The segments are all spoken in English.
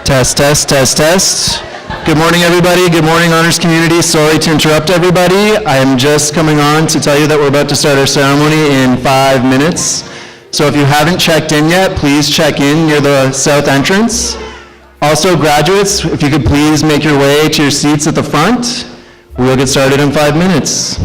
Test, test, test, test. Good morning, everybody. Good morning, honors community. Sorry to interrupt everybody. I am just coming on to tell you that we're about to start our ceremony in 5 minutes. So if you haven't checked in yet, please check in near the south entrance. Also, graduates, if you could please make your way to your seats at the front. We will get started in 5 minutes.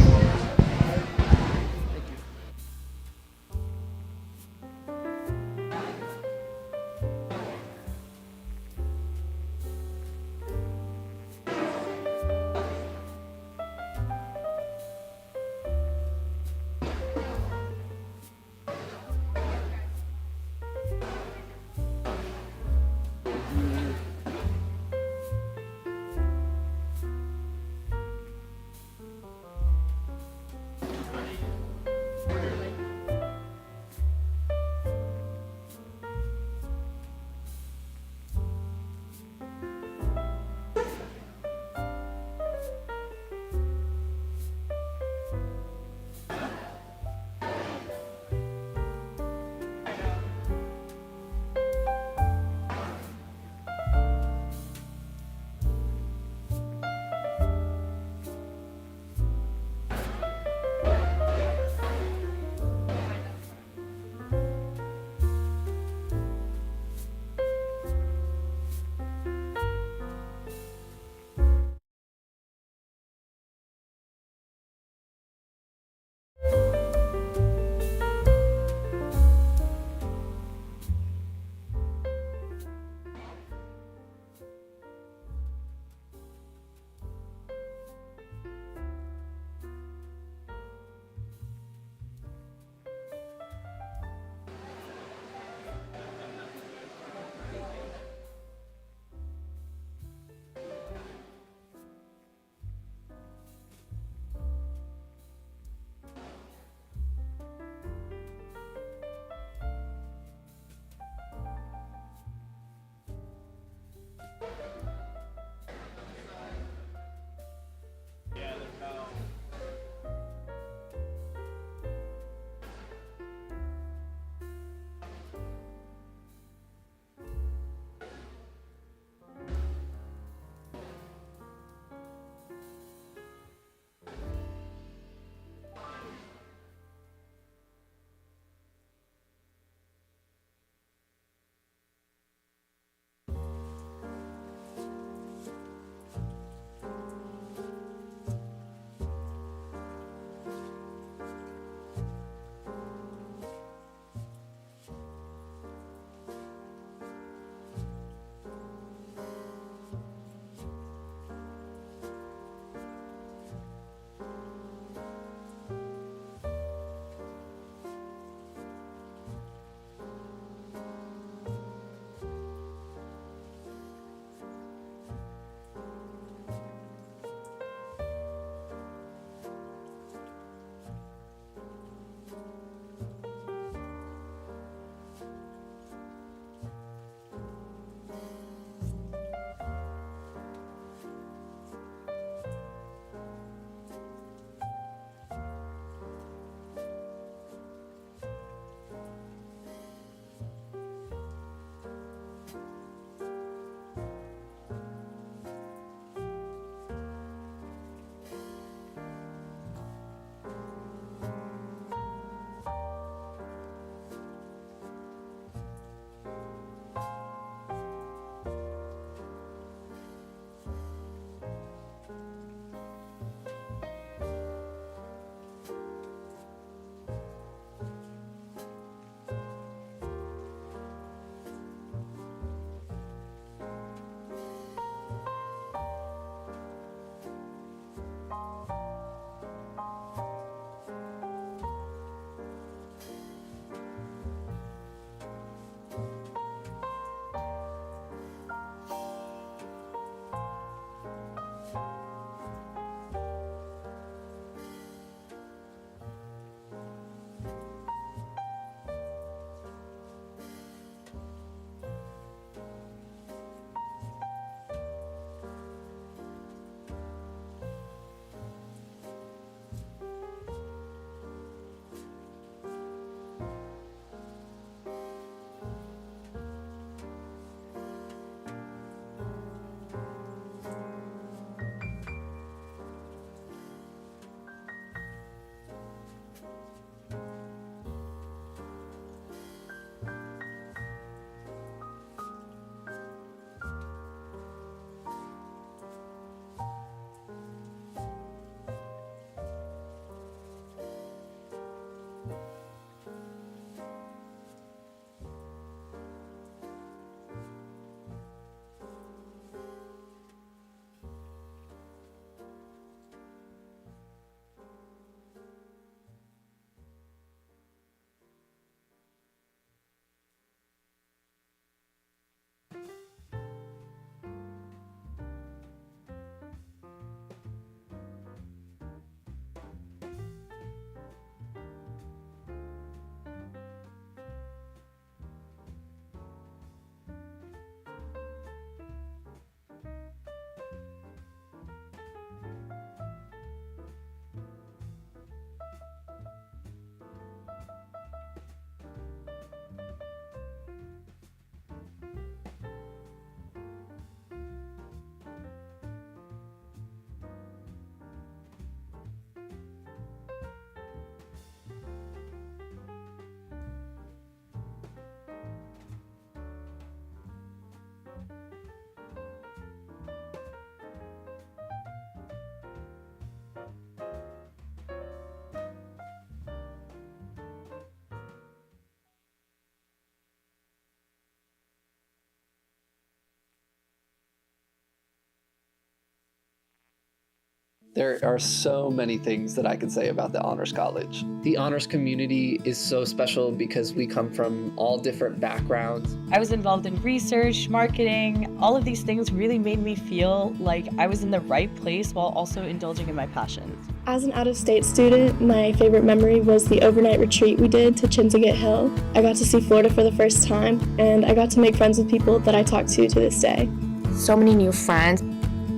There are so many things that I could say about the Honors College. The honors community is so special because we come from all different backgrounds. I was involved in research, marketing. All of these things really made me feel like I was in the right place while also indulging in my passions. As an out-of-state student, my favorite memory was the overnight retreat we did to Chinzigget Hill. I got to see Florida for the first time, and I got to make friends with people that I talk to this day. So many new friends.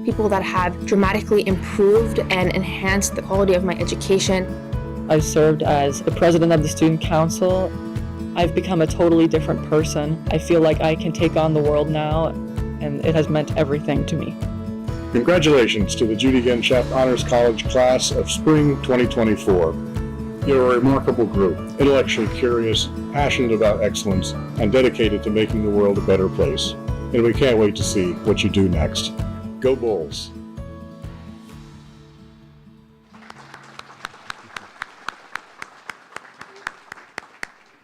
People that have dramatically improved and enhanced the quality of my education. I've served as the president of the student council. I've become a totally different person. I feel like I can take on the world now, and it has meant everything to me. Congratulations to the Judy Genshaft Honors College class of spring 2024. You're a remarkable group, intellectually curious, passionate about excellence, and dedicated to making the world a better place. And we can't wait to see what you do next. Go Bulls!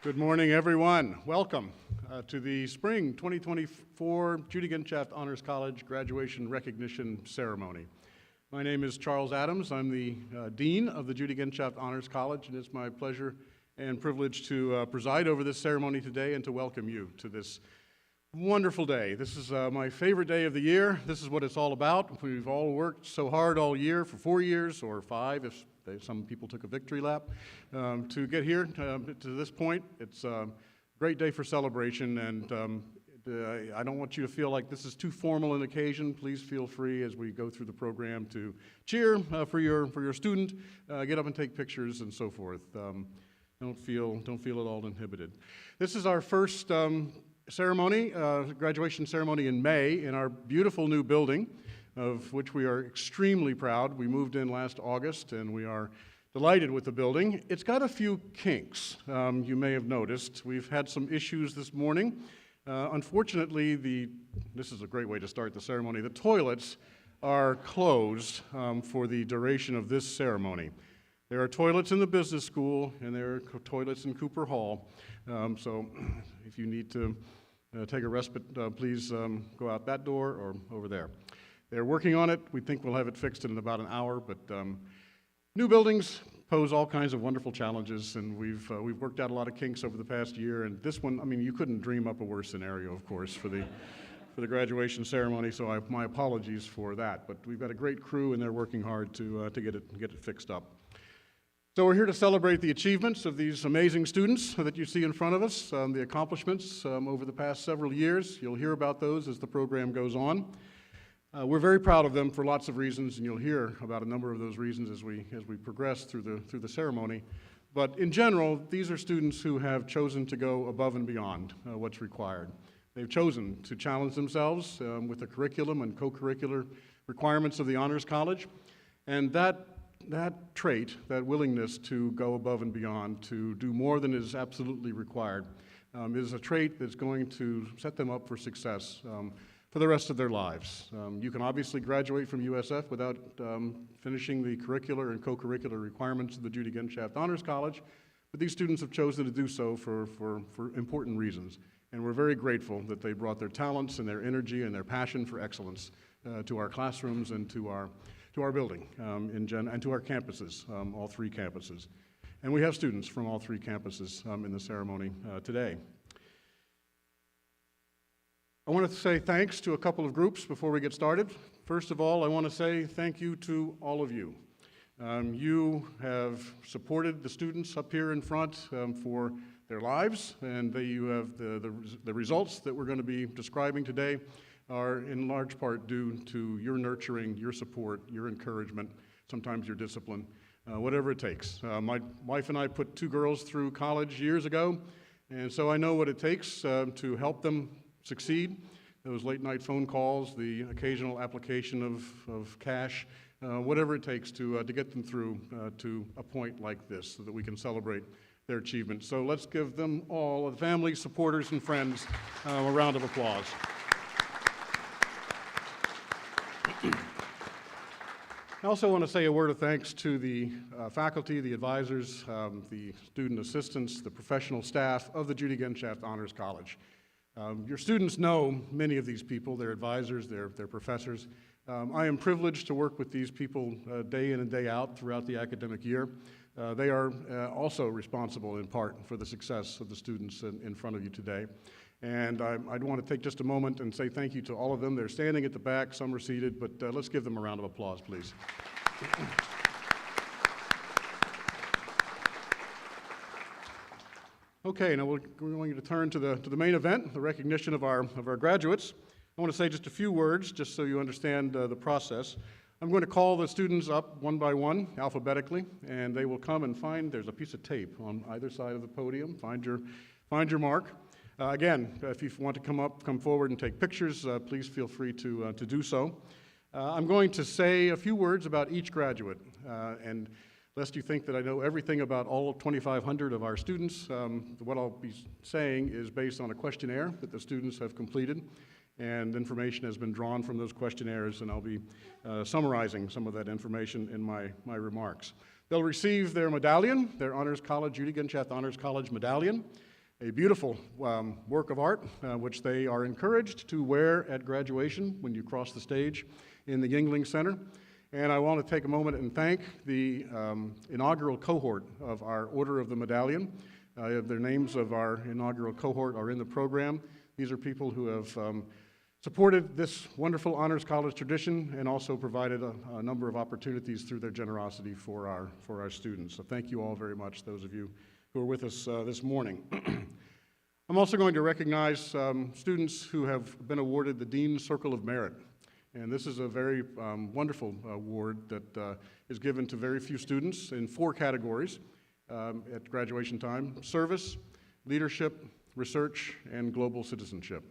Good morning, everyone. Welcome to the Spring 2024 Judy Genshaft Honors College Graduation Recognition Ceremony. My name is Charles Adams. I'm the Dean of the Judy Genshaft Honors College, and it's my pleasure and privilege to preside over this ceremony today and to welcome you to this wonderful day. This is my favorite day of the year. This is what it's all about. We've all worked so hard all year for 4 years or 5 if some people took a victory lap to get here to this point. It's a great day for celebration, and I don't want you to feel like this is too formal an occasion. Please feel free as we go through the program to cheer for your student, get up and take pictures and so forth. Don't feel at all inhibited. This is our first ceremony, graduation ceremony in May in our beautiful new building, of which we are extremely proud. We moved in last August, and we are delighted with the building. It's got a few kinks, you may have noticed. We've had some issues this morning. Unfortunately, this is a great way to start the ceremony. The toilets are closed for the duration of this ceremony. There are toilets in the business school, and there are toilets in Cooper Hall. So if you need to take a respite, please go out that door or over there. They're working on it. We think we'll have it fixed in about an hour, but new buildings pose all kinds of wonderful challenges, and we've worked out a lot of kinks over the past year, and this one, I mean, you couldn't dream up a worse scenario, of course, for the graduation ceremony, so my apologies for that, but we've got a great crew, and they're working hard to get it fixed up. So we're here to celebrate the achievements of these amazing students that you see in front of us, the accomplishments over the past several years. You'll hear about those as the program goes on. We're very proud of them for lots of reasons, and you'll hear about a number of those reasons as we progress through the ceremony. But in general, these are students who have chosen to go above and beyond what's required. They've chosen to challenge themselves with the curriculum and co-curricular requirements of the Honors College, and that trait, that willingness to go above and beyond, to do more than is absolutely required, is a trait that's going to set them up for success for the rest of their lives. You can obviously graduate from USF without finishing the curricular and co-curricular requirements of the Judy Genshaft Honors College, but these students have chosen to do so for important reasons. And we're very grateful that they brought their talents and their energy and their passion for excellence to our classrooms and to our building and to our campuses, all 3 campuses. And we have students from all 3 campuses in the ceremony today. I want to say thanks to a couple of groups before we get started. First of all, I want to say thank you to all of you. You have supported the students up here in front for their lives, and you have the results that we're going to be describing today are in large part due to your nurturing, your support, your encouragement, sometimes your discipline, whatever it takes. My wife and I put 2 girls through college years ago, and so I know what it takes to help them succeed. Those late night phone calls, the occasional application of cash, whatever it takes to get them through to a point like this so that we can celebrate their achievements. So let's give them all, the family, supporters, and friends, a round of applause. I also want to say a word of thanks to the faculty, the advisors, the student assistants, the professional staff of the Judy Genshaft Honors College. Your students know many of these people, their advisors, their professors. I am privileged to work with these people day in and day out throughout the academic year. They are also responsible in part for the success of the students in front of you today. And I'd want to take just a moment and say thank you to all of them. They're standing at the back, some are seated, but let's give them a round of applause, please. Okay, now we're going to turn to the main event, the recognition of our graduates. I want to say just a few words, just so you understand the process. I'm going to call the students up one by one, alphabetically, and they will come and find, there's a piece of tape on either side of the podium. Find your mark. Again, if you want to come forward and take pictures, please feel free to do so. I'm going to say a few words about each graduate, and lest you think that I know everything about all 2,500 of our students, what I'll be saying is based on a questionnaire that the students have completed, and information has been drawn from those questionnaires, and I'll be summarizing some of that information in my remarks. They'll receive their medallion, their Honors College, Judy Genshaft Honors College medallion, a beautiful work of art, which they are encouraged to wear at graduation when you cross the stage in the Yingling Center. And I want to take a moment and thank the inaugural cohort of our Order of the Medallion. The names of our inaugural cohort are in the program. These are people who have supported this wonderful Honors College tradition and also provided a number of opportunities through their generosity for our students. So thank you all very much, those of you who are with us this morning. I'm also going to recognize students who have been awarded the Dean's Circle of Merit. And this is a very wonderful award that is given to very few students in 4 categories at graduation time: service, leadership, research, and global citizenship.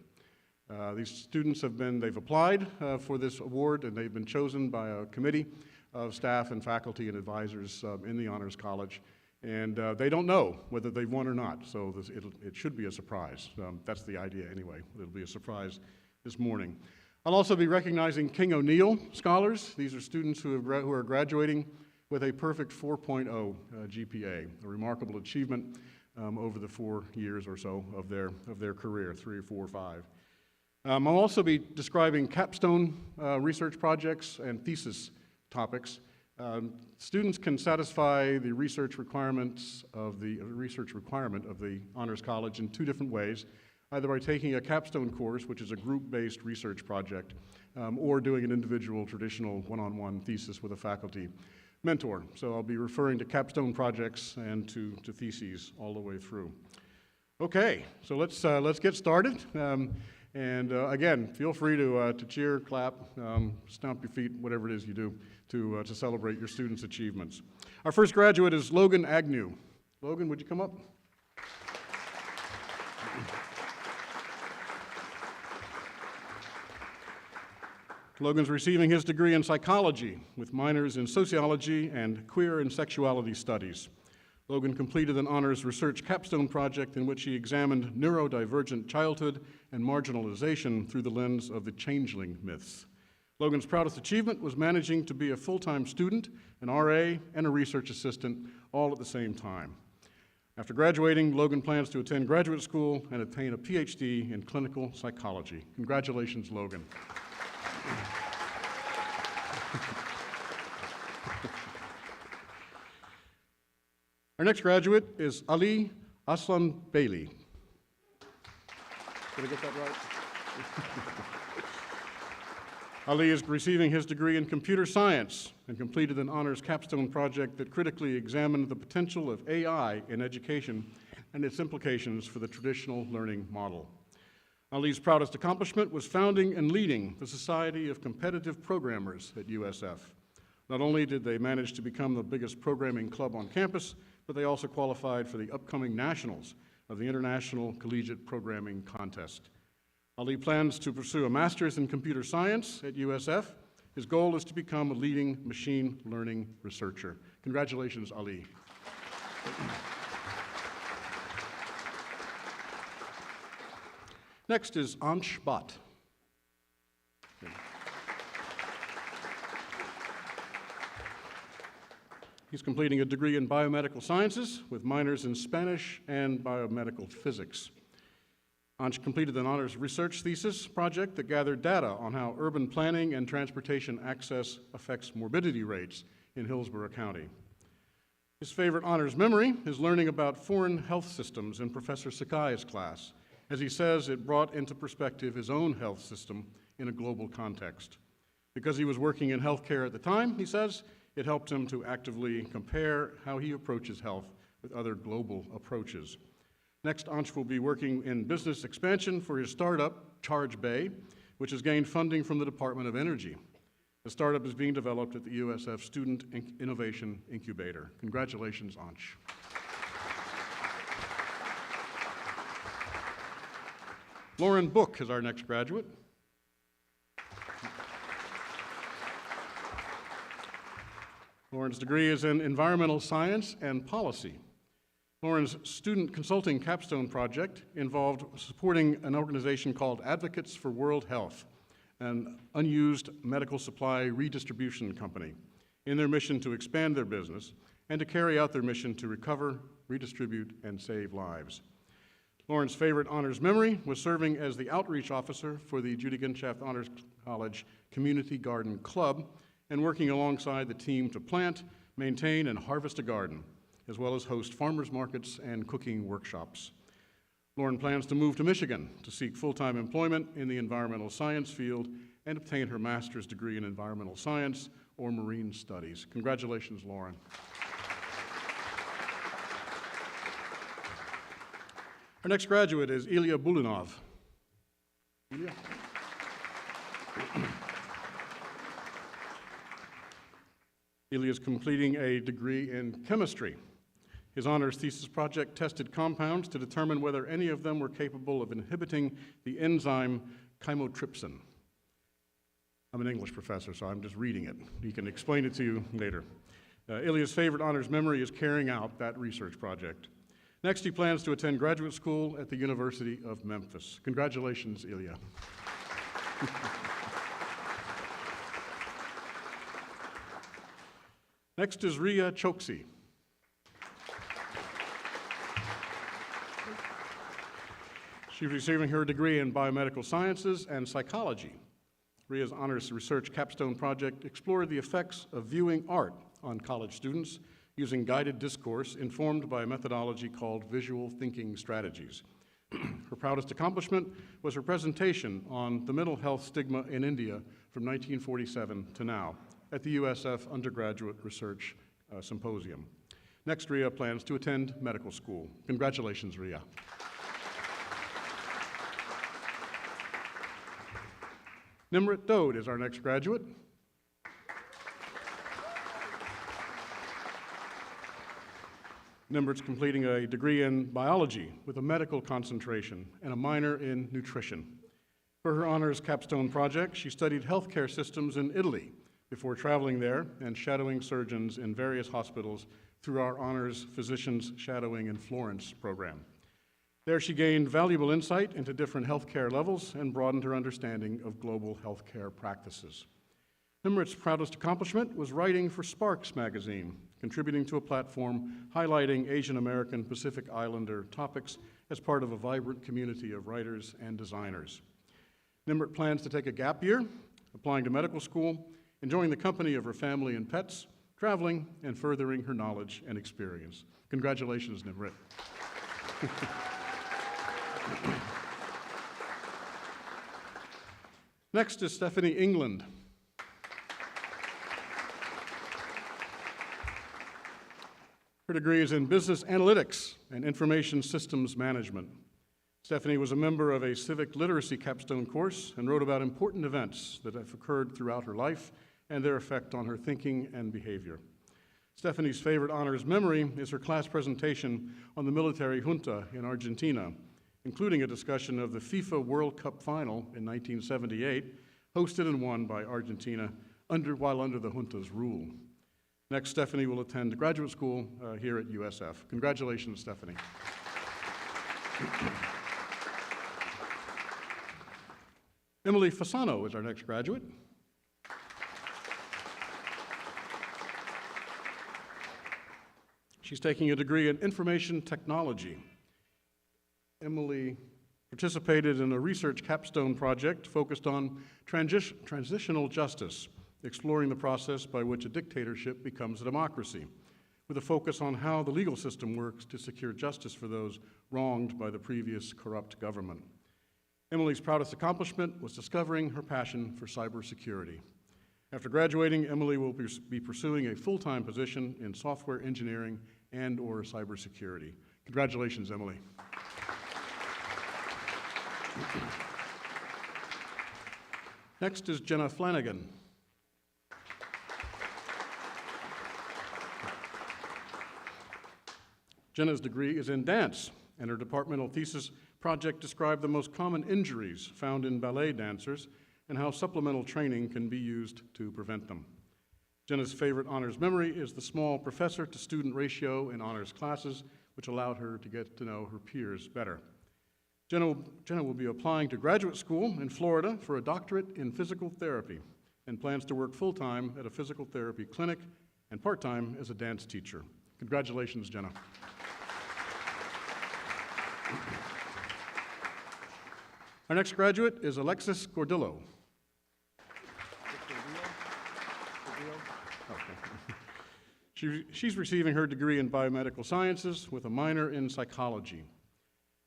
These students they've applied for this award, and they've been chosen by a committee of staff and faculty and advisors in the Honors College. And they don't know whether they've won or not, so it should be a surprise. That's the idea anyway. It'll be a surprise this morning. I'll also be recognizing King O'Neill scholars. These are students who are graduating with a perfect 4.0 GPA, a remarkable achievement over the 4 years or so of their career, 3, 4, 5. I'll also be describing capstone research projects and thesis topics. Students can satisfy the research requirement of the Honors College in 2 different ways, either by taking a capstone course, which is a group-based research project, or doing an individual traditional one-on-one thesis with a faculty mentor. So I'll be referring to capstone projects and to theses all the way through. Okay, so let's get started. Again, feel free to cheer, clap, stomp your feet, whatever it is you do to celebrate your students' achievements. Our first graduate is Logan Agnew. Logan, would you come up? Logan's receiving his degree in psychology with minors in sociology and queer and sexuality studies. Logan completed an honors research capstone project in which he examined neurodivergent childhood and marginalization through the lens of the changeling myths. Logan's proudest achievement was managing to be a full-time student, an RA, and a research assistant, all at the same time. After graduating, Logan plans to attend graduate school and attain a PhD in clinical psychology. Congratulations, Logan. Our next graduate is Ali Aslan Bailey. Did I get that right? Ali is receiving his degree in computer science and completed an honors capstone project that critically examined the potential of AI in education and its implications for the traditional learning model. Ali's proudest accomplishment was founding and leading the Society of Competitive Programmers at USF. Not only did they manage to become the biggest programming club on campus, but they also qualified for the upcoming nationals of the International Collegiate Programming Contest. Ali plans to pursue a master's in computer science at USF. His goal is to become a leading machine learning researcher. Congratulations, Ali. Next is Ansh Bhatt. He's completing a degree in biomedical sciences with minors in Spanish and biomedical physics. Ansh completed an honors research thesis project that gathered data on how urban planning and transportation access affects morbidity rates in Hillsborough County. His favorite honors memory is learning about foreign health systems in Professor Sakai's class. As he says, it brought into perspective his own health system in a global context. Because he was working in healthcare at the time, he says, it helped him to actively compare how he approaches health with other global approaches. Next, Ansh will be working in business expansion for his startup, Charge Bay, which has gained funding from the Department of Energy. The startup is being developed at the USF Student Innovation Incubator. Congratulations, Ansh. Lauren Book is our next graduate. Lauren's degree is in environmental science and policy. Lauren's student consulting capstone project involved supporting an organization called Advocates for World Health, an unused medical supply redistribution company, in their mission to expand their business and to carry out their mission to recover, redistribute, and save lives. Lauren's favorite honors memory was serving as the outreach officer for the Judy Genshaft Honors College Community Garden Club and working alongside the team to plant, maintain, and harvest a garden, as well as host farmers markets and cooking workshops. Lauren plans to move to Michigan to seek full-time employment in the environmental science field and obtain her master's degree in environmental science or marine studies. Congratulations, Lauren. Our next graduate is Ilya Bulinov. Ilya? Ilya is completing a degree in chemistry. His honors thesis project tested compounds to determine whether any of them were capable of inhibiting the enzyme chymotrypsin. I'm an English professor, so I'm just reading it. He can explain it to you later. Ilya's favorite honors memory is carrying out that research project. Next, he plans to attend graduate school at the University of Memphis. Congratulations, Ilya. Next is Ria Choksi. She's receiving her degree in biomedical sciences and psychology. Ria's honors research capstone project explored the effects of viewing art on college students using guided discourse informed by a methodology called visual thinking strategies. Her proudest accomplishment was her presentation on the mental health stigma in India from 1947 to now at the USF Undergraduate Research Symposium. Next, Ria plans to attend medical school. Congratulations, Ria. Nimrit Dode is our next graduate. Nimrit's completing a degree in biology with a medical concentration and a minor in nutrition. For her honors capstone project, she studied healthcare systems in Italy before traveling there and shadowing surgeons in various hospitals through our honors physicians shadowing in Florence program. There she gained valuable insight into different healthcare levels and broadened her understanding of global healthcare practices. Nimrit's proudest accomplishment was writing for Sparks magazine, contributing to a platform highlighting Asian American Pacific Islander topics as part of a vibrant community of writers and designers. Nimrit plans to take a gap year, applying to medical school, enjoying the company of her family and pets, traveling, and furthering her knowledge and experience. Congratulations, Nimrit. Next is Stephanie England. Her degree is in business analytics and information systems management. Stephanie was a member of a civic literacy capstone course and wrote about important events that have occurred throughout her life and their effect on her thinking and behavior. Stephanie's favorite honors memory is her class presentation on the military junta in Argentina, including a discussion of the FIFA World Cup final in 1978, hosted and won by Argentina while under the junta's rule. Next, Stephanie will attend graduate school here at USF. Congratulations, Stephanie. Emily Fasano is our next graduate. She's taking a degree in information technology. Emily participated in a research capstone project focused on transitional justice, exploring the process by which a dictatorship becomes a democracy, with a focus on how the legal system works to secure justice for those wronged by the previous corrupt government. Emily's proudest accomplishment was discovering her passion for cybersecurity. After graduating, Emily will be pursuing a full-time position in software engineering and/or cybersecurity. Congratulations, Emily. Next is Jenna Flanagan. Jenna's degree is in dance, and her departmental thesis project described the most common injuries found in ballet dancers and how supplemental training can be used to prevent them. Jenna's favorite honors memory is the small professor-to-student ratio in honors classes, which allowed her to get to know her peers better. Jenna will be applying to graduate school in Florida for a doctorate in physical therapy and plans to work full-time at a physical therapy clinic and part-time as a dance teacher. Congratulations, Jenna. Our next graduate is Alexis Gordillo. She's receiving her degree in biomedical sciences with a minor in psychology.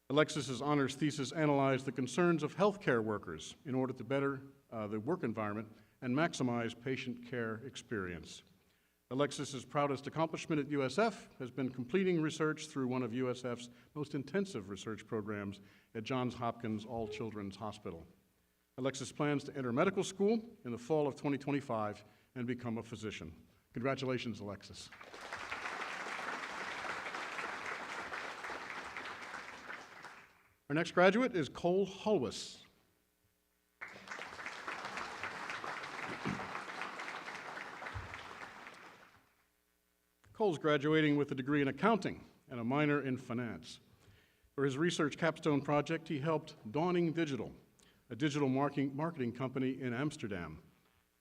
Alexis's honors thesis analyzed the concerns of healthcare workers in order to better the work environment and maximize patient care experience. Alexis's proudest accomplishment at USF has been completing research through one of USF's most intensive research programs at Johns Hopkins All Children's Hospital. Alexis plans to enter medical school in the fall of 2025 and become a physician. Congratulations, Alexis. Our next graduate is Cole Hulwis. Cole's graduating with a degree in accounting and a minor in finance. For his research capstone project, he helped Dawning Digital, a digital marketing company in Amsterdam,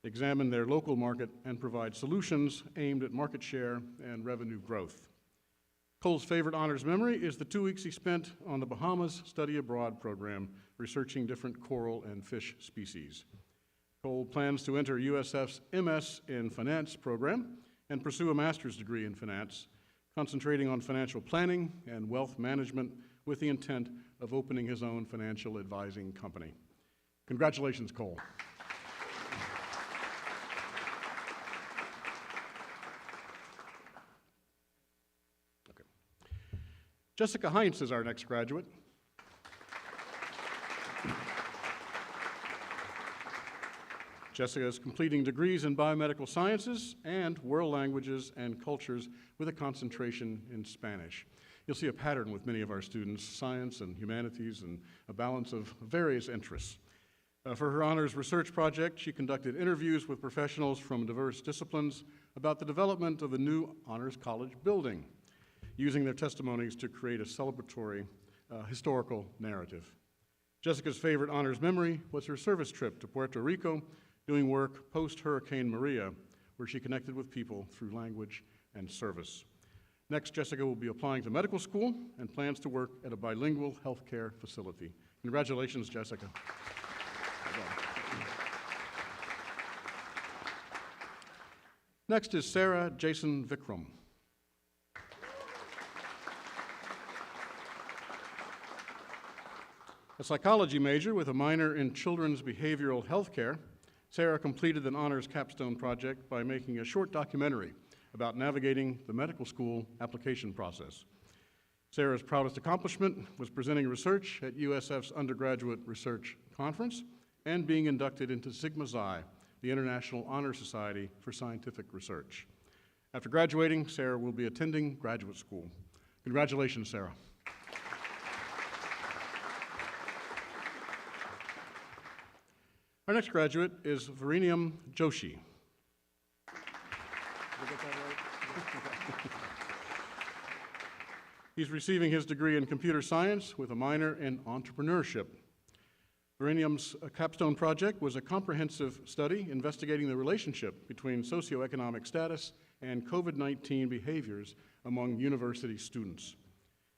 examine their local market and provide solutions aimed at market share and revenue growth. Cole's favorite honors memory is the 2 weeks he spent on the Bahamas study abroad program, researching different coral and fish species. Cole plans to enter USF's MS in Finance program and pursue a master's degree in finance, concentrating on financial planning and wealth management with the intent of opening his own financial advising company. Congratulations, Cole. Okay. Jessica Heinz is our next graduate. Jessica is completing degrees in biomedical sciences and world languages and cultures with a concentration in Spanish. You'll see a pattern with many of our students, science and humanities, and a balance of various interests. For her honors research project, she conducted interviews with professionals from diverse disciplines about the development of the new Honors College building, using their testimonies to create a celebratory historical narrative. Jessica's favorite honors memory was her service trip to Puerto Rico, doing work post-Hurricane Maria, where she connected with people through language and service. Next, Jessica will be applying to medical school and plans to work at a bilingual healthcare facility. Congratulations, Jessica. Next is Sarah Jason Vikram. A psychology major with a minor in children's behavioral health care, Sarah completed an honors capstone project by making a short documentary about navigating the medical school application process. Sarah's proudest accomplishment was presenting research at USF's Undergraduate Research Conference and being inducted into Sigma Xi, the International Honor Society for Scientific Research. After graduating, Sarah will be attending graduate school. Congratulations, Sarah. Our next graduate is Vareniam Joshi. Did I get that right? He's receiving his degree in computer science with a minor in entrepreneurship. Vareniam's capstone project was a comprehensive study investigating the relationship between socioeconomic status and COVID-19 behaviors among university students.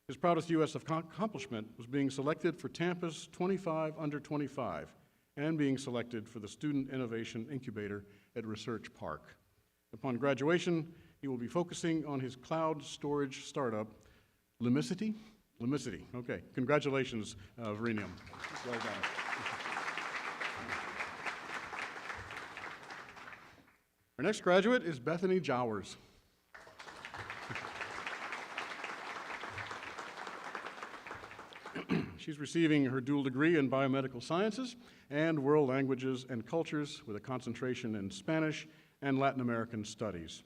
His proudest U.S. accomplishment was being selected for Tampa's 25 Under 25 and being selected for the Student Innovation Incubator at Research Park. Upon graduation, he will be focusing on his cloud storage startup, Limicity? Limicity, okay. Congratulations, Verenium. Well done. Our next graduate is Bethany Jowers. She's receiving her dual degree in biomedical sciences and world languages and cultures with a concentration in Spanish and Latin American studies.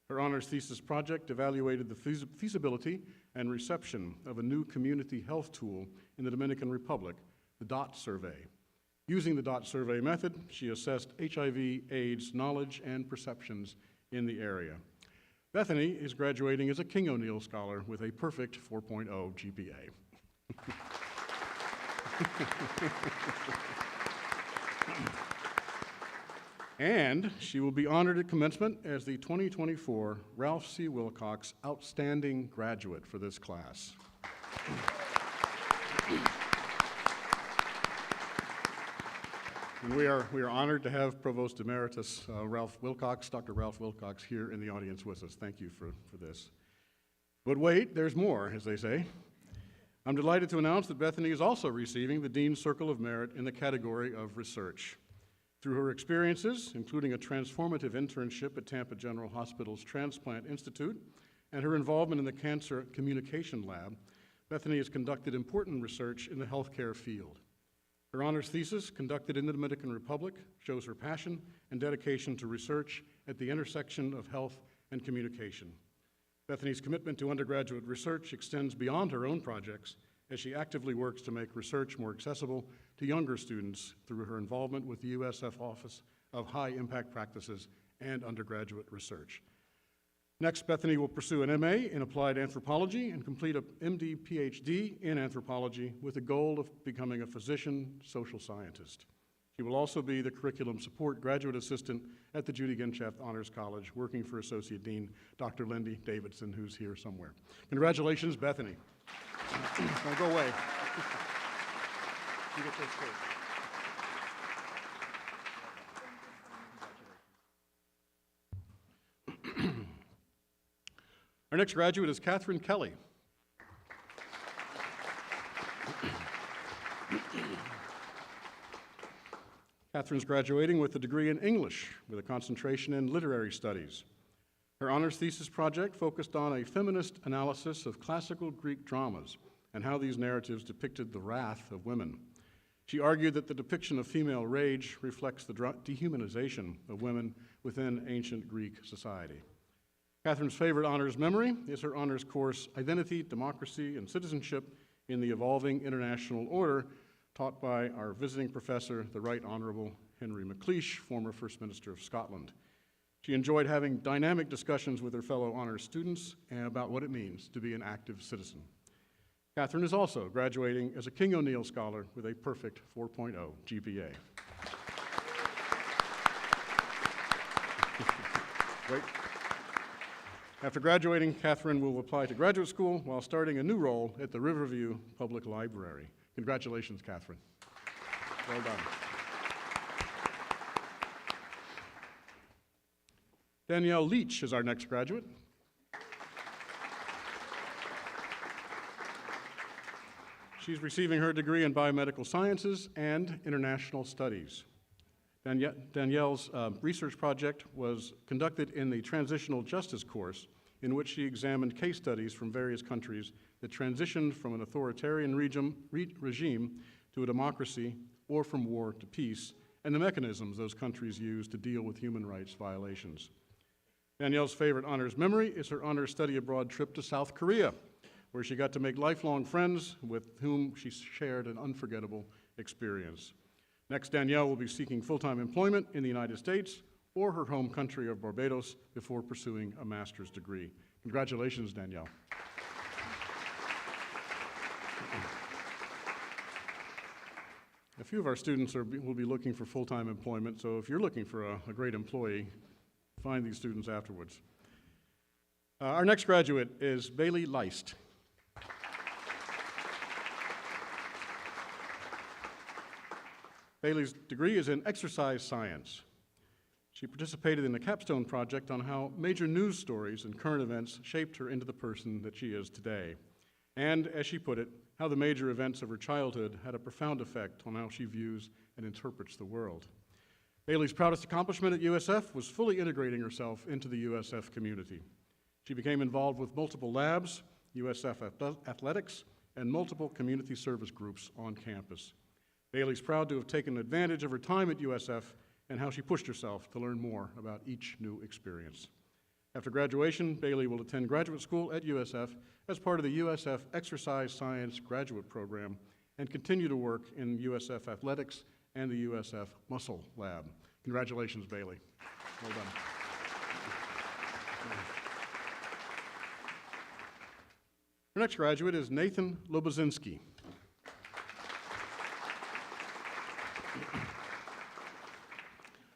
Her honors thesis project evaluated the feasibility and reception of a new community health tool in the Dominican Republic, the DOT survey. Using the DOT survey method, she assessed HIV/AIDS knowledge and perceptions in the area. Bethany is graduating as a King O'Neill Scholar with a perfect 4.0 GPA. And she will be honored at commencement as the 2024 Ralph C. Wilcox Outstanding Graduate for this class. And we are honored to have Provost Emeritus Dr. Ralph Wilcox, here in the audience with us. Thank you for this. But wait, there's more, as they say. I'm delighted to announce that Bethany is also receiving the Dean's Circle of Merit in the category of research. Through her experiences, including a transformative internship at Tampa General Hospital's Transplant Institute and her involvement in the Cancer Communication Lab, Bethany has conducted important research in the healthcare field. Her honors thesis, conducted in the Dominican Republic, shows her passion and dedication to research at the intersection of health and communication. Bethany's commitment to undergraduate research extends beyond her own projects as she actively works to make research more accessible to younger students through her involvement with the USF Office of High Impact Practices and undergraduate research. Next, Bethany will pursue an MA in Applied Anthropology and complete a MD PhD in Anthropology with the goal of becoming a physician social scientist. She will also be the Curriculum Support Graduate Assistant at the Judy Genshaft Honors College, working for Associate Dean Dr. Lindy Davidson, who's here somewhere. Congratulations, Bethany. Don't go away. You get this first. Our next graduate is Catherine Kelly. Catherine's graduating with a degree in English with a concentration in literary studies. Her honors thesis project focused on a feminist analysis of classical Greek dramas and how these narratives depicted the wrath of women. She argued that the depiction of female rage reflects the dehumanization of women within ancient Greek society. Catherine's favorite honors memory is her honors course, Identity, Democracy, and Citizenship in the Evolving International Order, taught by our visiting professor, the Right Honorable Henry McLeish, former First Minister of Scotland. She enjoyed having dynamic discussions with her fellow honors students about what it means to be an active citizen. Catherine is also graduating as a King O'Neill Scholar with a perfect 4.0 GPA. Wait. After graduating, Catherine will apply to graduate school while starting a new role at the Riverview Public Library. Congratulations, Catherine. Well done. Danielle Leach is our next graduate. She's receiving her degree in biomedical sciences and international studies. Danielle's research project was conducted in the Transitional Justice course, in which she examined case studies from various countries that transitioned from an authoritarian regime to a democracy or from war to peace, and the mechanisms those countries use to deal with human rights violations. Danielle's favorite honors memory is her honors study abroad trip to South Korea, where she got to make lifelong friends with whom she shared an unforgettable experience. Next, Danielle will be seeking full-time employment in the United States or her home country of Barbados before pursuing a master's degree. Congratulations, Danielle. A few of our students will be looking for full-time employment, so if you're looking for a great employee, find these students afterwards. Our next graduate is Bailey Leist. Bailey's degree is in exercise science. She participated in the capstone project on how major news stories and current events shaped her into the person that she is today. And, as she put it, how the major events of her childhood had a profound effect on how she views and interprets the world. Bailey's proudest accomplishment at USF was fully integrating herself into the USF community. She became involved with multiple labs, USF athletics, and multiple community service groups on campus. Bailey's proud to have taken advantage of her time at USF and how she pushed herself to learn more about each new experience. After graduation, Bailey will attend graduate school at USF as part of the USF Exercise Science Graduate Program and continue to work in USF Athletics and the USF Muscle Lab. Congratulations, Bailey. Well done. Our next graduate is Nathan Lobozinski.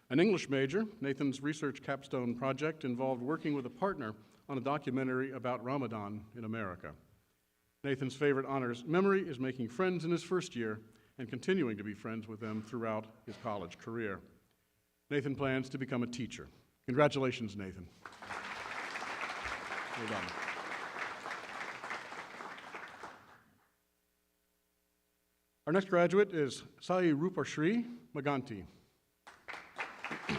An English major, Nathan's research capstone project involved working with a partner on a documentary about Ramadan in America. Nathan's favorite honors memory is making friends in his first year and continuing to be friends with them throughout his college career. Nathan plans to become a teacher. Congratulations, Nathan. Well done. Our next graduate is Sai Rupashri Maganti. Did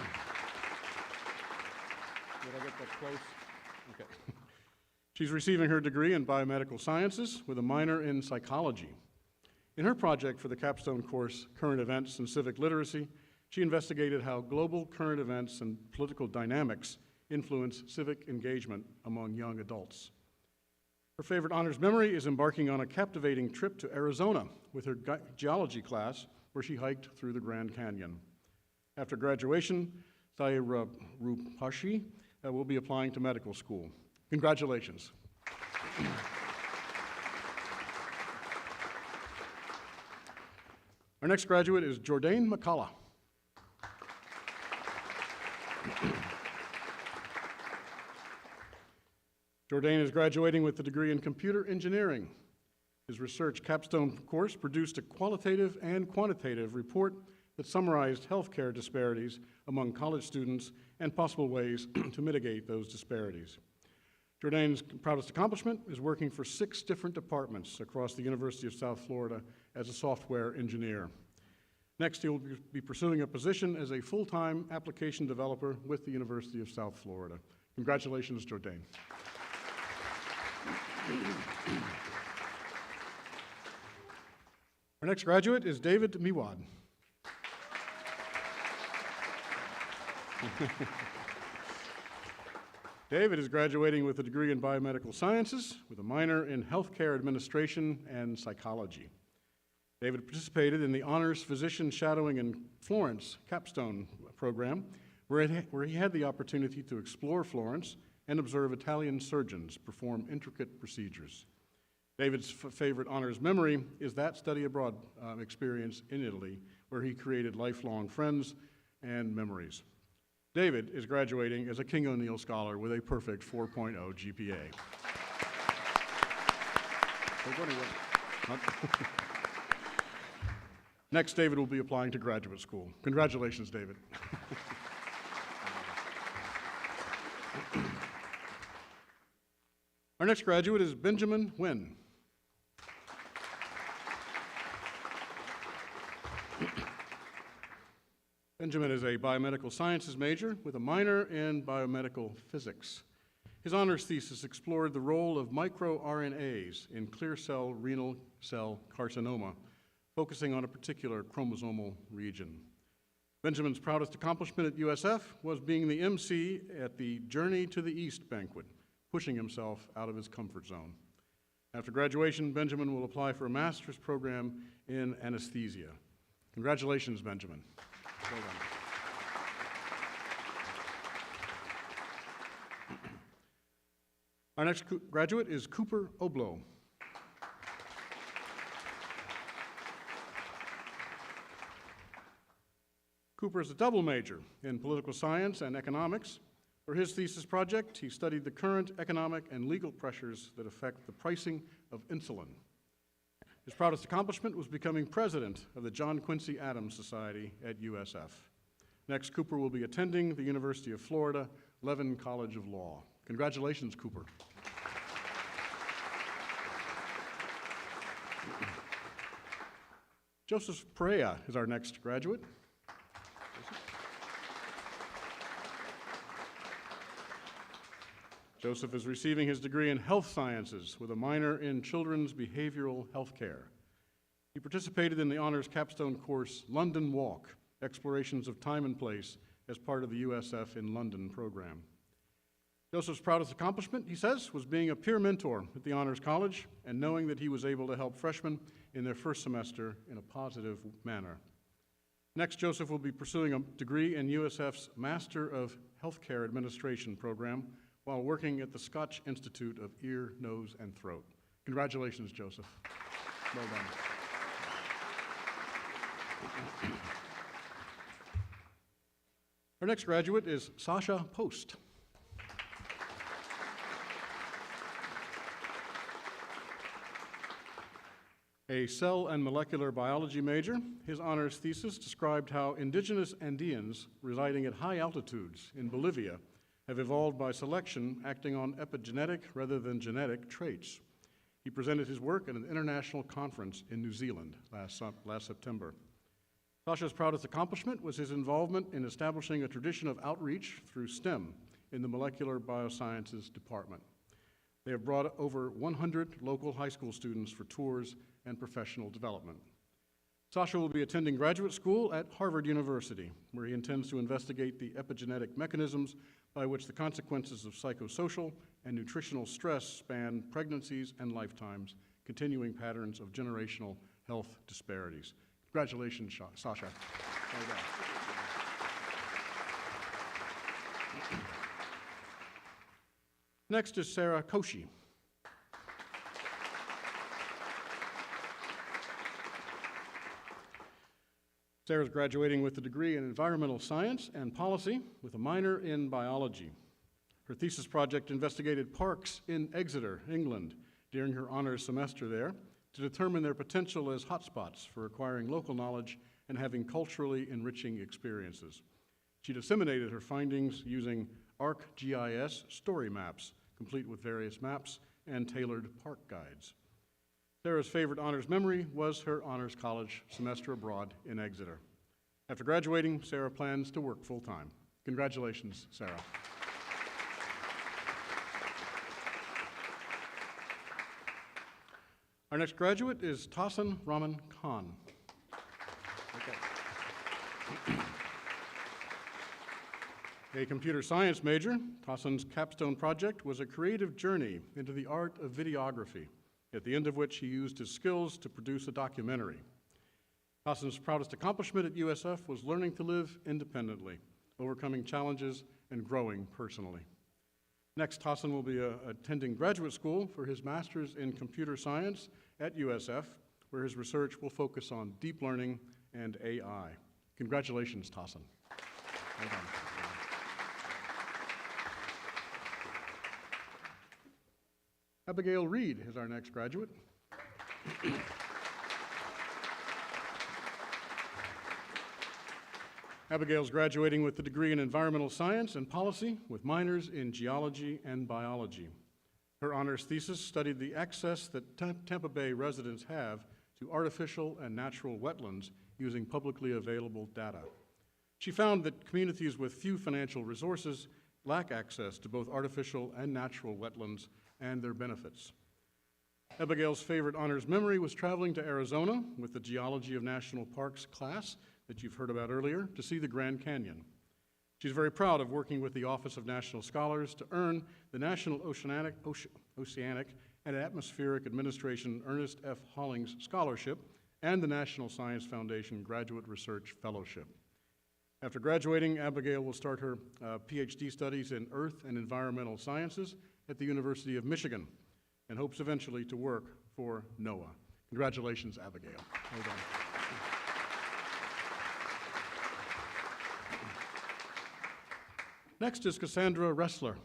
I get that close? Okay. She's receiving her degree in biomedical sciences with a minor in psychology. In her project for the capstone course, Current Events and Civic Literacy, she investigated how global current events and political dynamics influence civic engagement among young adults. Her favorite honors memory is embarking on a captivating trip to Arizona with her geology class, where she hiked through the Grand Canyon. After graduation, Sai Rupashri will be applying to medical school. Congratulations. Our next graduate is Jordan McCullough. Jordan is graduating with a degree in computer engineering. His research capstone course produced a qualitative and quantitative report that summarized healthcare disparities among college students and possible ways to mitigate those disparities. Jordan's proudest accomplishment is working for 6 different departments across the University of South Florida as a software engineer. Next, he will be pursuing a position as a full-time application developer with the University of South Florida. Congratulations, Jordan. Our next graduate is David Miwad. David is graduating with a degree in biomedical sciences with a minor in healthcare administration and psychology. David participated in the Honors Physician Shadowing in Florence capstone program, where he had the opportunity to explore Florence and observe Italian surgeons perform intricate procedures. David's favorite honors memory is that study abroad experience in Italy, where he created lifelong friends and memories. David is graduating as a King O'Neill Scholar with a perfect 4.0 GPA. Next, David will be applying to graduate school. Congratulations, David. Our next graduate is Benjamin Nguyen. Benjamin is a biomedical sciences major with a minor in biomedical physics. His honors thesis explored the role of microRNAs in clear cell renal cell carcinoma, focusing on a particular chromosomal region. Benjamin's proudest accomplishment at USF was being the MC at the Journey to the East banquet, pushing himself out of his comfort zone. After graduation, Benjamin will apply for a master's program in anesthesia. Congratulations, Benjamin. Well done. Our next graduate is Cooper Oblo. Cooper is a double major in political science and economics. For his thesis project, he studied the current economic and legal pressures that affect the pricing of insulin. His proudest accomplishment was becoming president of the John Quincy Adams Society at USF. Next, Cooper will be attending the University of Florida Levin College of Law. Congratulations, Cooper. Joseph Perea is our next graduate. Joseph is receiving his degree in health sciences with a minor in children's behavioral health care. He participated in the honors capstone course London Walk, Explorations of Time and Place, as part of the USF in London program. Joseph's proudest accomplishment, he says, was being a peer mentor at the Honors College and knowing that he was able to help freshmen in their first semester in a positive manner. Next, Joseph will be pursuing a degree in USF's Master of Healthcare Administration program while working at the Scotch Institute of Ear, Nose, and Throat. Congratulations, Joseph. Well done. Our next graduate is Sasha Post. A cell and molecular biology major, his honors thesis described how indigenous Andeans residing at high altitudes in Bolivia have evolved by selection acting on epigenetic rather than genetic traits. He presented his work at an international conference in New Zealand last September. Sasha's proudest accomplishment was his involvement in establishing a tradition of outreach through STEM in the Molecular Biosciences Department. They have brought over 100 local high school students for tours and professional development. Sasha will be attending graduate school at Harvard University, where he intends to investigate the epigenetic mechanisms by which the consequences of psychosocial and nutritional stress span pregnancies and lifetimes, continuing patterns of generational health disparities. Congratulations, Sasha. Well done. Next is Sarah Koshi. Sarah's graduating with a degree in environmental science and policy with a minor in biology. Her thesis project investigated parks in Exeter, England, during her honors semester there to determine their potential as hotspots for acquiring local knowledge and having culturally enriching experiences. She disseminated her findings using ArcGIS story maps, complete with various maps and tailored park guides. Sarah's favorite honors memory was her honors college semester abroad in Exeter. After graduating, Sarah plans to work full-time. Congratulations, Sarah. Our next graduate is Tassan Raman Khan. Okay. A computer science major, Tassan's capstone project was a creative journey into the art of videography, at the end of which he used his skills to produce a documentary. Tassan's proudest accomplishment at USF was learning to live independently, overcoming challenges, and growing personally. Next, Tassan will be attending graduate school for his master's in computer science at USF, where his research will focus on deep learning and AI. Congratulations, Tassan. Well done. Abigail Reed is our next graduate. Abigail's graduating with a degree in environmental science and policy with minors in geology and biology. Her honors thesis studied the access that Tampa Bay residents have to artificial and natural wetlands using publicly available data. She found that communities with few financial resources lack access to both artificial and natural wetlands and their benefits. Abigail's favorite honors memory was traveling to Arizona with the Geology of National Parks class that you've heard about earlier to see the Grand Canyon. She's very proud of working with the Office of National Scholars to earn the National Oceanic and Atmospheric Administration Ernest F. Hollings Scholarship and the National Science Foundation Graduate Research Fellowship. After graduating, Abigail will start her PhD studies in Earth and Environmental Sciences at the University of Michigan and hopes eventually to work for NOAA. Congratulations, Abigail. Well done. Next is Cassandra Ressler.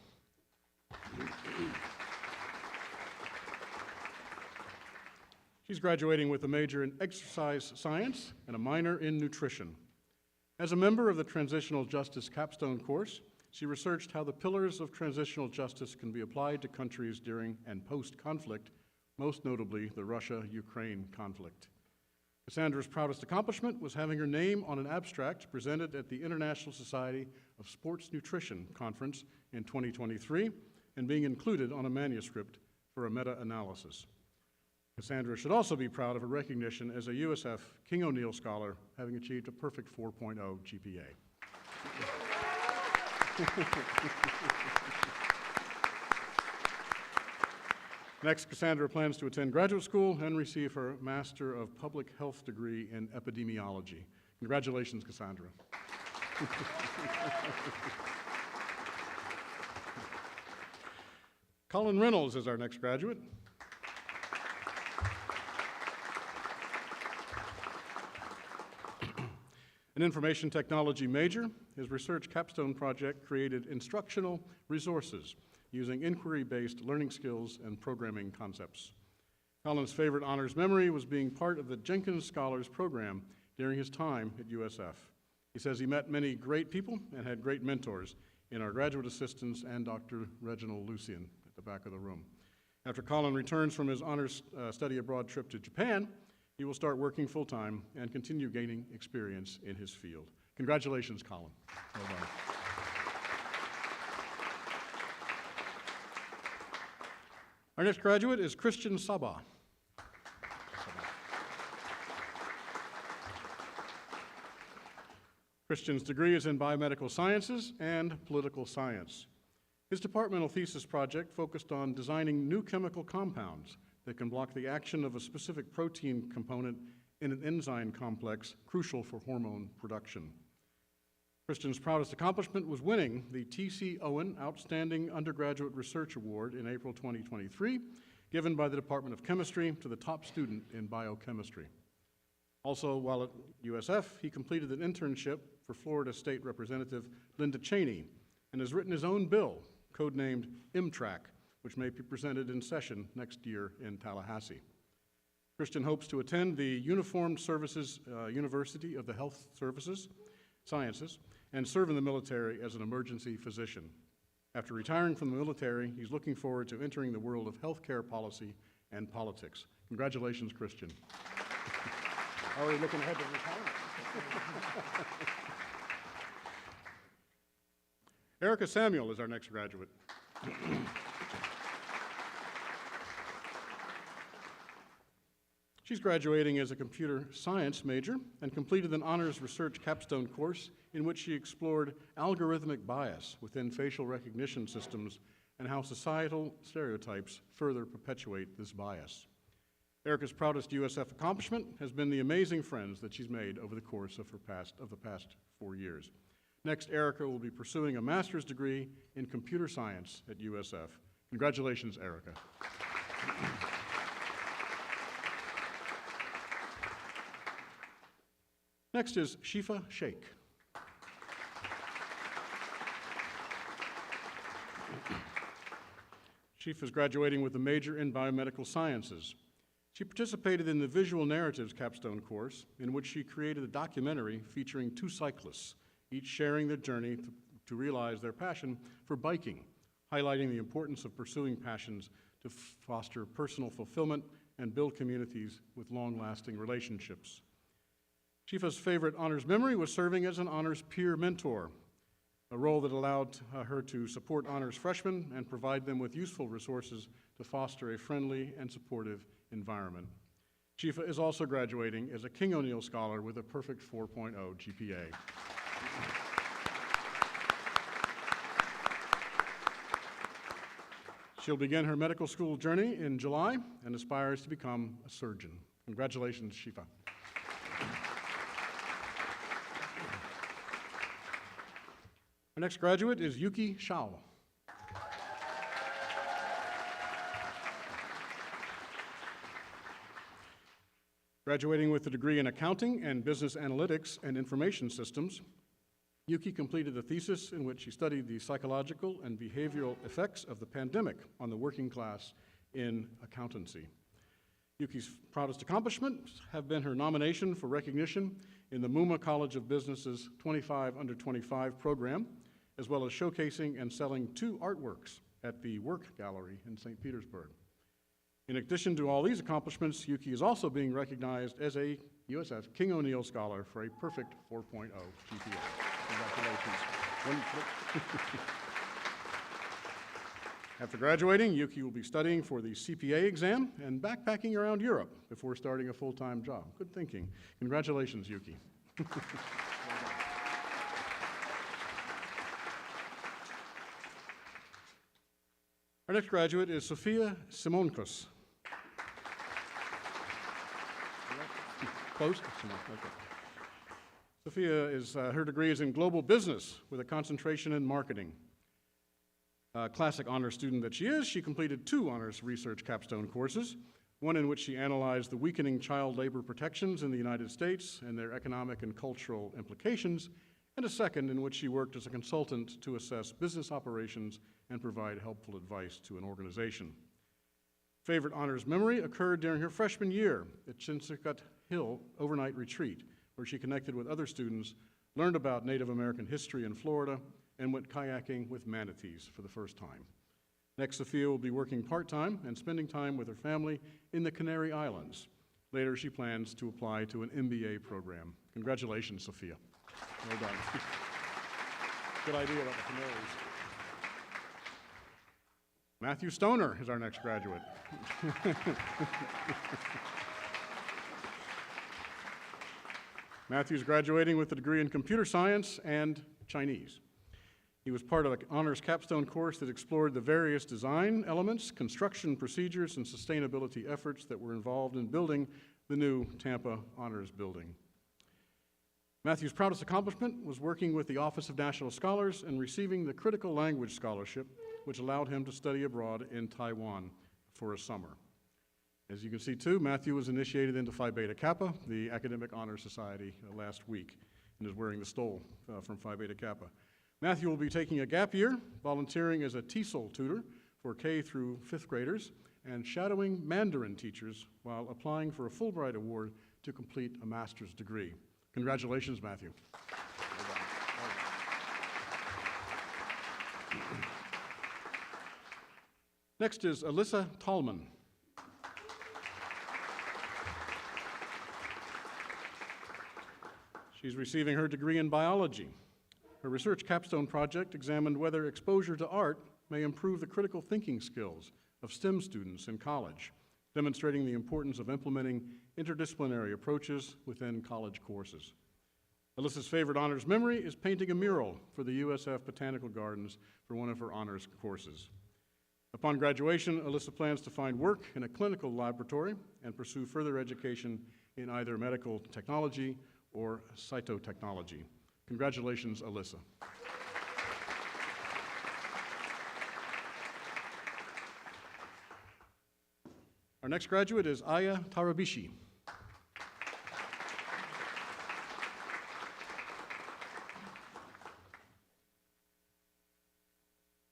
She's graduating with a major in exercise science and a minor in nutrition. As a member of the Transitional Justice Capstone course, she researched how the pillars of transitional justice can be applied to countries during and post-conflict, most notably the Russia-Ukraine conflict. Cassandra's proudest accomplishment was having her name on an abstract presented at the International Society of Sports Nutrition Conference in 2023 and being included on a manuscript for a meta-analysis. Cassandra should also be proud of her recognition as a USF King O'Neill Scholar, having achieved a perfect 4.0 GPA. Next, Cassandra plans to attend graduate school and receive her Master of Public Health degree in epidemiology. Congratulations, Cassandra. Colin Reynolds is our next graduate. An information technology major, his research capstone project created instructional resources using inquiry-based learning skills and programming concepts. Colin's favorite honors memory was being part of the Jenkins Scholars Program during his time at USF. He says he met many great people and had great mentors in our graduate assistants and Dr. Reginald Lucian at the back of the room. After Colin returns from his honors study abroad trip to Japan, he will start working full-time and continue gaining experience in his field. Congratulations, Colin. Well done. Our next graduate is Christian Sabah. Christian's degree is in biomedical sciences and political science. His departmental thesis project focused on designing new chemical compounds that can block the action of a specific protein component in an enzyme complex crucial for hormone production. Christian's proudest accomplishment was winning the T.C. Owen Outstanding Undergraduate Research Award in April 2023, given by the Department of Chemistry to the top student in biochemistry. Also, while at USF, he completed an internship for Florida State Representative Linda Cheney and has written his own bill, codenamed MTRAC, which may be presented in session next year in Tallahassee. Christian hopes to attend the Uniformed Services University of the Health Sciences and serve in the military as an emergency physician. After retiring from the military, he's looking forward to entering the world of healthcare policy and politics. Congratulations, Christian. Already looking ahead to retirement. Erica Samuel is our next graduate. She's graduating as a computer science major and completed an honors research capstone course in which she explored algorithmic bias within facial recognition systems and how societal stereotypes further perpetuate this bias. Erica's proudest USF accomplishment has been the amazing friends that she's made over the course of the past 4 years. Next, Erica will be pursuing a master's degree in computer science at USF. Congratulations, Erica. Next is Shifa Sheikh. Shifa is graduating with a major in biomedical sciences. She participated in the Visual Narratives capstone course, in which she created a documentary featuring 2 cyclists, each sharing their journey to realize their passion for biking, highlighting the importance of pursuing passions to foster personal fulfillment and build communities with long-lasting relationships. Shifa's favorite honors memory was serving as an honors peer mentor, a role that allowed her to support honors freshmen and provide them with useful resources to foster a friendly and supportive environment. Shifa is also graduating as a King O'Neill Scholar with a perfect 4.0 GPA. She'll begin her medical school journey in July and aspires to become a surgeon. Congratulations, Shifa. Our next graduate is Yuki Shao. Graduating with a degree in accounting and business analytics and information systems, Yuki completed a thesis in which she studied the psychological and behavioral effects of the pandemic on the working class in accountancy. Yuki's proudest accomplishments have been her nomination for recognition in the MUMA College of Business's 25 Under 25 program, as well as showcasing and selling 2 artworks at the Work Gallery in St. Petersburg. In addition to all these accomplishments, Yuki is also being recognized as a USF King O'Neill Scholar for a perfect 4.0 GPA. Congratulations. After graduating, Yuki will be studying for the CPA exam and backpacking around Europe before starting a full-time job. Good thinking. Congratulations, Yuki. Our next graduate is Sophia Simonkos. Close? Okay. Sophia her degree is in global business with a concentration in marketing. Classic honor student that she is, she completed 2 honors research capstone courses, one in which she analyzed the weakening child labor protections in the United States and their economic and cultural implications, and a second in which she worked as a consultant to assess business operations and provide helpful advice to an organization. Favorite honors memory occurred during her freshman year at Chinsacut Hill Overnight Retreat, where she connected with other students, learned about Native American history in Florida, and went kayaking with manatees for the first time. Next, Sophia will be working part-time and spending time with her family in the Canary Islands. Later, she plans to apply to an MBA program. Congratulations, Sophia. Well done. Good idea about the Canaries. Matthew Stoner is our next graduate. Matthew's graduating with a degree in computer science and Chinese. He was part of an honors capstone course that explored the various design elements, construction procedures, and sustainability efforts that were involved in building the new Tampa Honors Building. Matthew's proudest accomplishment was working with the Office of National Scholars and receiving the Critical Language Scholarship, which allowed him to study abroad in Taiwan for a summer. As you can see, too, Matthew was initiated into Phi Beta Kappa, the Academic Honor Society, last week, and is wearing the stole from Phi Beta Kappa. Matthew will be taking a gap year, volunteering as a TESOL tutor for K through 5th graders, and shadowing Mandarin teachers while applying for a Fulbright Award to complete a master's degree. Congratulations, Matthew. Next is Alyssa Tallman. She's receiving her degree in biology. Her research capstone project examined whether exposure to art may improve the critical thinking skills of STEM students in college, demonstrating the importance of implementing interdisciplinary approaches within college courses. Alyssa's favorite honors memory is painting a mural for the USF Botanical Gardens for one of her honors courses. Upon graduation, Alyssa plans to find work in a clinical laboratory and pursue further education in either medical technology or cytotechnology. Congratulations, Alyssa. Our next graduate is Aya Tarabishi.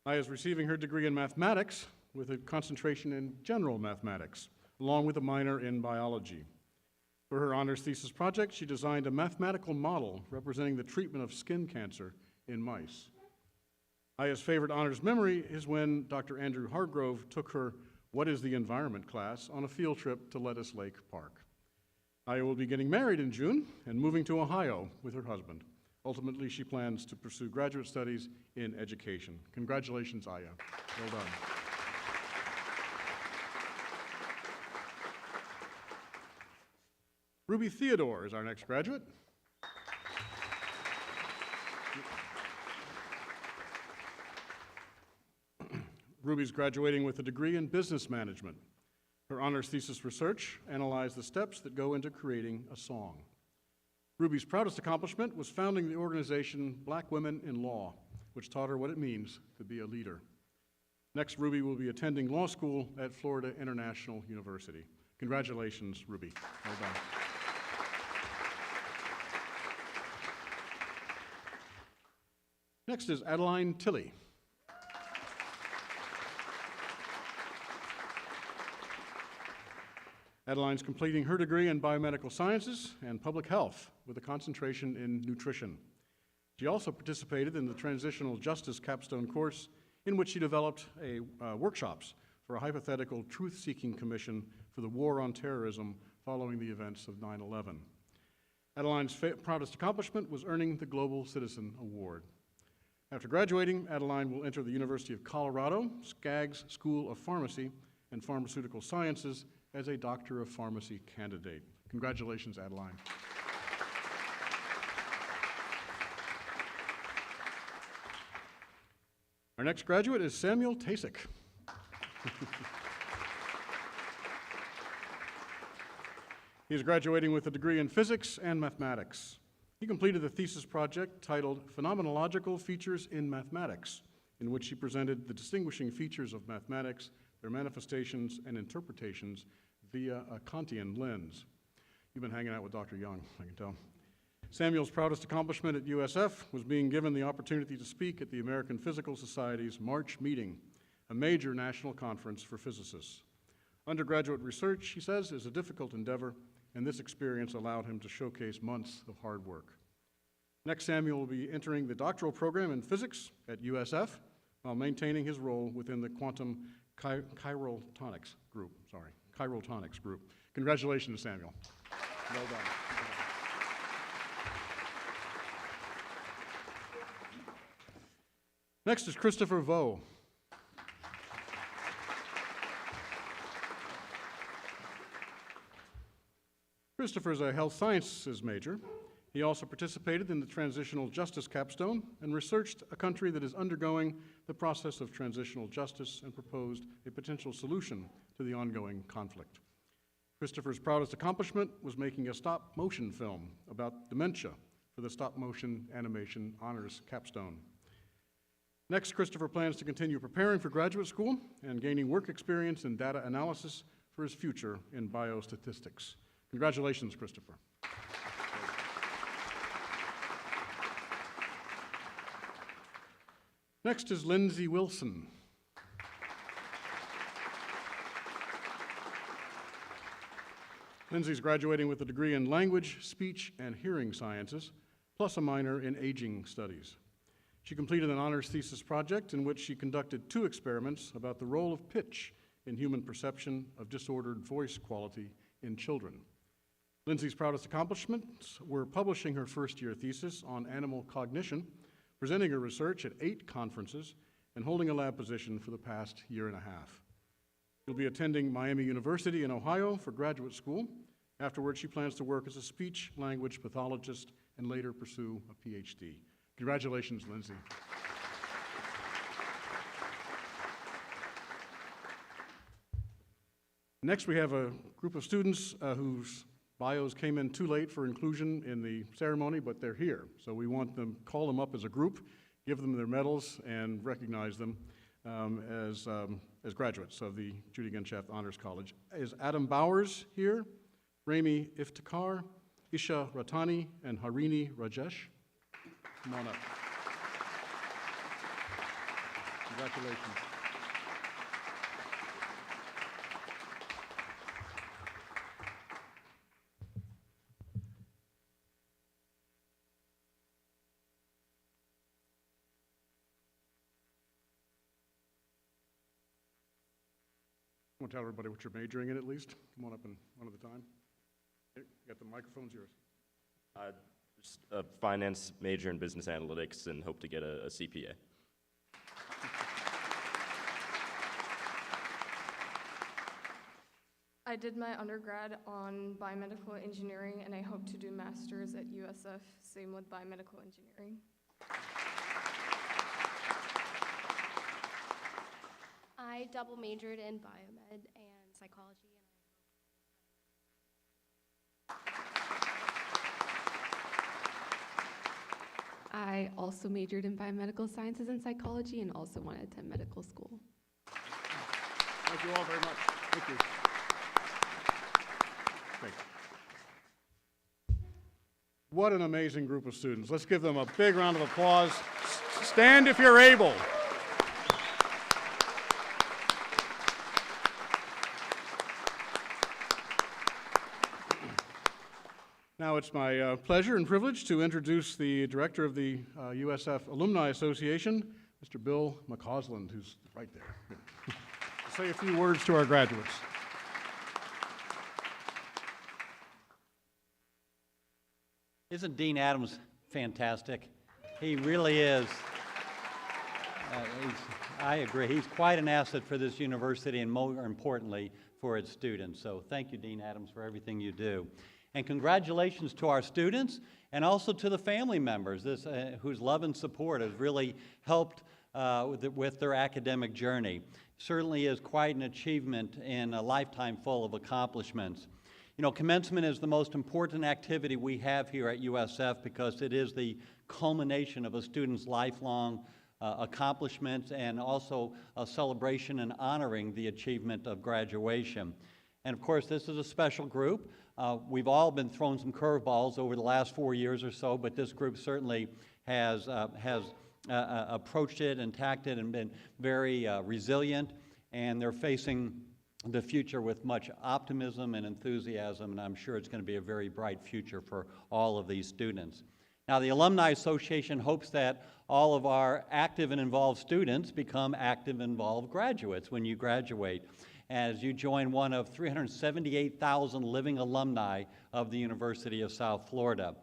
Aya is receiving her degree in mathematics with a concentration in general mathematics, along with a minor in biology. For her honors thesis project, she designed a mathematical model representing the treatment of skin cancer in mice. Aya's favorite honors memory is when Dr. Andrew Hargrove took her What is the Environment class on a field trip to Lettuce Lake Park. Aya will be getting married in June and moving to Ohio with her husband. Ultimately, she plans to pursue graduate studies in education. Congratulations, Aya. Well done. Ruby Theodore is our next graduate. Ruby's graduating with a degree in business management. Her honors thesis research analyzed the steps that go into creating a song. Ruby's proudest accomplishment was founding the organization Black Women in Law, which taught her what it means to be a leader. Next, Ruby will be attending law school at Florida International University. Congratulations, Ruby. Well done. Next is Adeline Tilley. Adeline's completing her degree in biomedical sciences and public health with a concentration in nutrition. She also participated in the Transitional Justice Capstone course, in which she developed workshops for a hypothetical truth-seeking commission for the war on terrorism following the events of 9/11. Adeline's proudest accomplishment was earning the Global Citizen Award. After graduating, Adeline will enter the University of Colorado, Skaggs School of Pharmacy and Pharmaceutical Sciences as a Doctor of Pharmacy candidate. Congratulations, Adeline. Our next graduate is Samuel Tasik. He is graduating with a degree in physics and mathematics. He completed a thesis project titled Phenomenological Features in Mathematics, in which he presented the distinguishing features of mathematics, their manifestations and interpretations via a Kantian lens. You've been hanging out with Dr. Young, I can tell. Samuel's proudest accomplishment at USF was being given the opportunity to speak at the American Physical Society's March meeting, a major national conference for physicists. Undergraduate research, he says, is a difficult endeavor, and this experience allowed him to showcase months of hard work. Next, Samuel will be entering the doctoral program in physics at USF while maintaining his role within the quantum chirotonics group. Congratulations, Samuel. Well done. Next is Christopher Vo. Christopher is a health sciences major. He also participated in the Transitional Justice Capstone and researched a country that is undergoing the process of transitional justice and proposed a potential solution to the ongoing conflict. Christopher's proudest accomplishment was making a stop-motion film about dementia for the stop-motion animation honors capstone. Next, Christopher plans to continue preparing for graduate school and gaining work experience in data analysis for his future in biostatistics. Congratulations, Christopher. Next is Lindsay Wilson. Lindsay's graduating with a degree in language, speech, and hearing sciences, plus a minor in aging studies. She completed an honors thesis project in which she conducted 2 experiments about the role of pitch in human perception of disordered voice quality in children. Lindsay's proudest accomplishments were publishing her first-year thesis on animal cognition, presenting her research at 8 conferences, and holding a lab position for the past year and a half. She'll be attending Miami University in Ohio for graduate school. Afterwards, she plans to work as a speech-language pathologist and later pursue a PhD. Congratulations, Lindsay. Next, we have a group of students whose bios came in too late for inclusion in the ceremony, but they're here. So we want them, call them up as a group, give them their medals, and recognize them as graduates of the Judy Genshaft Honors College. Is Adam Bowers here? Rami Iftikhar, Isha Ratani, and Harini Rajesh? Come on up. Congratulations. Want to tell everybody what you're majoring in at least? Come on up and one at a time. Okay, you got the microphone's yours. Just a finance major in business analytics and hope to get a CPA. I did my undergrad on biomedical engineering, and I hope to do master's at USF, same with biomedical engineering. I double majored in biomed and psychology, I also majored in biomedical sciences and psychology and also want to attend medical school. Thank you all very much. Thank you. Thanks. What an amazing group of students. Let's give them a big round of applause. Stand if you're able. Now it's my pleasure and privilege to introduce the director of the USF Alumni Association, Mr. Bill McCausland, who's right there. Say a few words to our graduates. Isn't Dean Adams fantastic? He really is. I agree. He's quite an asset for this university and more importantly for its students. So thank you, Dean Adams, for everything you do. And congratulations to our students and also to the family members whose love and support has really helped with their academic journey. Certainly is quite an achievement in a lifetime full of accomplishments. You know, commencement is the most important activity we have here at USF because it is the culmination of a student's lifelong accomplishments and also a celebration and honoring the achievement of graduation. And of course, this is a special group. We've all been thrown some curveballs over the last 4 years or so, but this group certainly has approached it and tackled it and been very resilient, and they're facing the future with much optimism and enthusiasm, and I'm sure it's going to be a very bright future for all of these students. Now, the Alumni Association hopes that all of our active and involved students become active and involved graduates when you graduate, as you join one of 378,000 living alumni of the University of South Florida.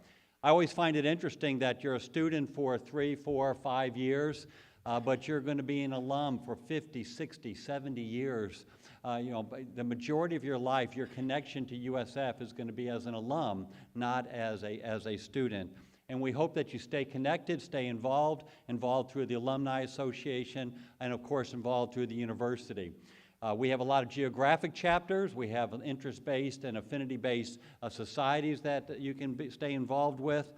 I always find it interesting that you're a student for 3, 4, 5 years, but you're going to be an alum for 50, 60, 70 years. You know, the majority of your life, your connection to USF is going to be as an alum, not as a student. And we hope that you stay connected, stay involved through the Alumni Association, and of course involved through the university. We have a lot of geographic chapters. We have interest-based and affinity-based societies that you can stay involved with,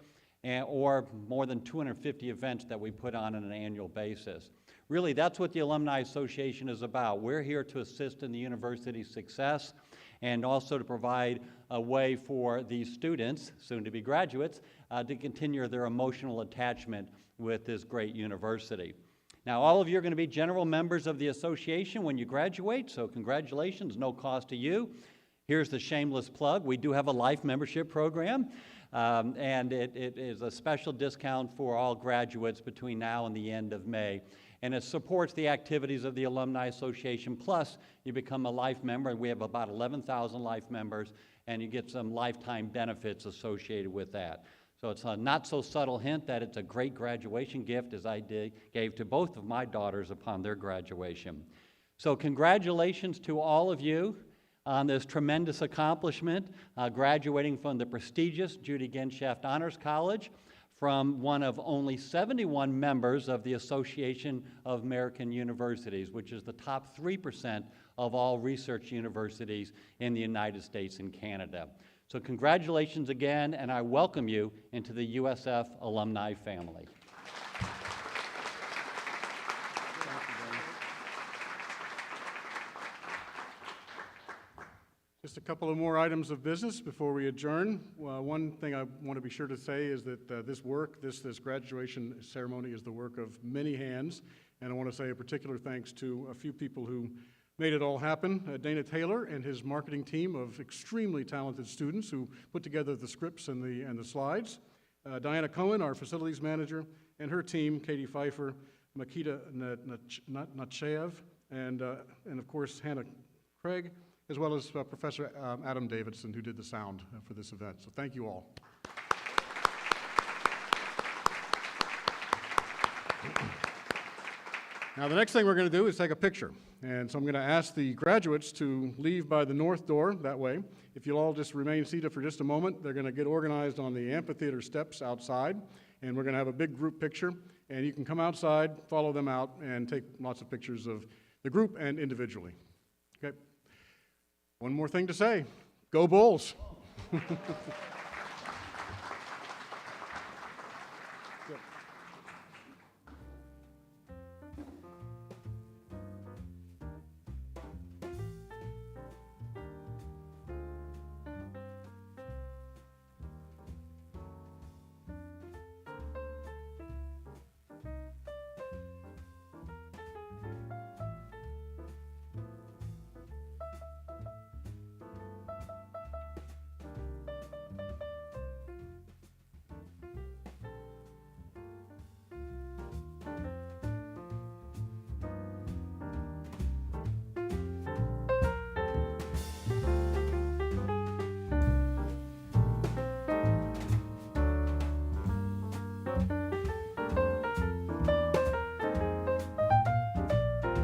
or more than 250 events that we put on an annual basis. Really, that's what the Alumni Association is about. We're here to assist in the university's success and also to provide a way for these students, soon-to-be graduates, to continue their emotional attachment with this great university. Now, all of you are going to be general members of the association when you graduate, so congratulations, no cost to you. Here's the shameless plug. We do have a life membership program, and it is a special discount for all graduates between now and the end of May. And it supports the activities of the Alumni Association, plus you become a life member, and we have about 11,000 life members, and you get some lifetime benefits associated with that. So it's a not-so-subtle hint that it's a great graduation gift, as I gave to both of my daughters upon their graduation. So congratulations to all of you on this tremendous accomplishment, graduating from the prestigious Judy Genshaft Honors College, from one of only 71 members of the Association of American Universities, which is the top 3% of all research universities in the United States and Canada. So congratulations again, and I welcome you into the USF alumni family. Just a couple of more items of business before we adjourn. One thing I want to be sure to say is that this graduation ceremony is the work of many hands, and I want to say a particular thanks to a few people who made it all happen. Dana Taylor and his marketing team of extremely talented students who put together the scripts and the slides. Diana Cohen, our facilities manager, and her team, Katie Pfeiffer, Makita Nachev, and of course Hannah Craig, as well as Professor Adam Davidson, who did the sound for this event. So thank you all. Now the next thing we're going to do is take a picture. And so I'm going to ask the graduates to leave by the north door that way. If you'll all just remain seated for just a moment, they're going to get organized on the amphitheater steps outside. And we're going to have a big group picture. And you can come outside, follow them out, and take lots of pictures of the group and individually. Okay? One more thing to say. Go Bulls!